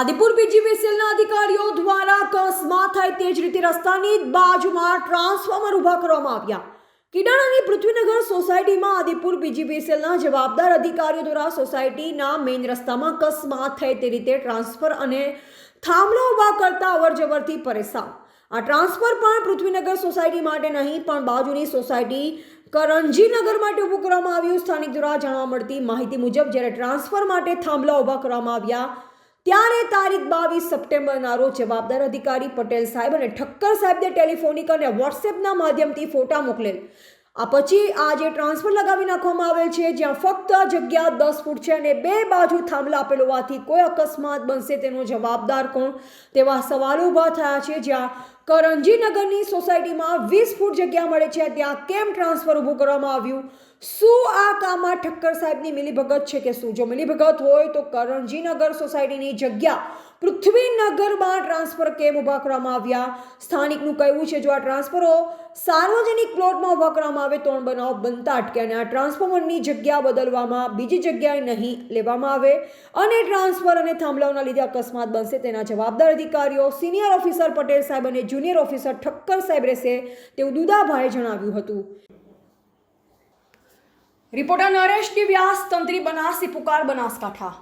આદિપુર પીજીવીસીએલના અધિકારીઓ દ્વારા અકસ્માત થાય તે જ રીતે રસ્તાની બાજુમાં ટ્રાન્સફોર્મર ઊભા કરવામાં આવ્યા. કિડાણાની પૃથ્વીનગર સોસાયટીમાં આદિપુર પીજીવીસીએલના જવાબદાર અધિકારીઓ દ્વારા સોસાયટીના મેઇન રસ્તામાં અકસ્માત થાય તે રીતે ટ્રાન્સફર અને થાંભલા ઊભા કરતા અવરજવરથી પરેશાન. આ ટ્રાન્સફર પણ પૃથ્વીનગર સોસાયટી માટે નહીં પણ બાજુની સોસાયટી કરંજીનગર માટે ઊભું કરવામાં આવ્યું. સ્થાનિક દ્વારા જાણવા મળતી માહિતી મુજબ જ્યારે ટ્રાન્સફર માટે થાંભલા ઊભા કરવામાં આવ્યા ત્યારે તારીખ 22 સપ્ટેમ્બરના રોજ જવાબદાર અધિકારી પટેલ સાહેબ અને ઠક્કર સાહેબને ટેલિફોનિક અને વોટ્સએપના માધ્યમથી ફોટા મોકલેલ. આ પછી આજે ટ્રાન્સફર લગાવી નાખવામાં આવેલ છે, જ્યાં ફક્ત જગ્યા 10 ફૂટ છે અને બે બાજુ થાંભલા આપેલ હોવાથી કોઈ અકસ્માત બનશે તેનો જવાબદાર કોણ તેવા સવાલો ઊભા થયા છે. જ્યાં કરંજીનગરની સોસાયટીમાં 20 ફૂટ જગ્યા મળે છે, ત્યાં કેમ ટ્રાન્સફર ઊભું કરવામાં આવ્યું? શું આ કામમાં ઠક્કર સાહેબની મિલીભગત છે કે શું? જો મિલીભગત હોય તો કરંજીનગર સોસાયટીની જગ્યા પૃથ્વીનગરમાં ટ્રાન્સફર કેમ ઊભા કરવામાં આવ્યા? સ્થાનિકનું કહેવું છે જો આ ટ્રાન્સફરો સાર્વજનિક પ્લોટમાં ઊભા કરવામાં આવે તો બનાવ બનતા અટકે અને આ ટ્રાન્સફોર્મરની જગ્યા બદલવામાં બીજી જગ્યાએ નહીં લેવામાં આવે અને ટ્રાન્સફર અને થાંભલાઓના લીધે અકસ્માત બનશે તેના જવાબદાર અધિકારીઓ સિનિયર ઓફિસર પટેલ સાહેબ અને જુનિયર ઓફિસર ઠક્કર સાહેબ રહેશે તેવું દુદાભાઈએ જણાવ્યું હતું. રિપોર્ટર નરેશ ડી વ્યાસ, તંત્રી બનાસી પુકાર, બનાસકાંઠા.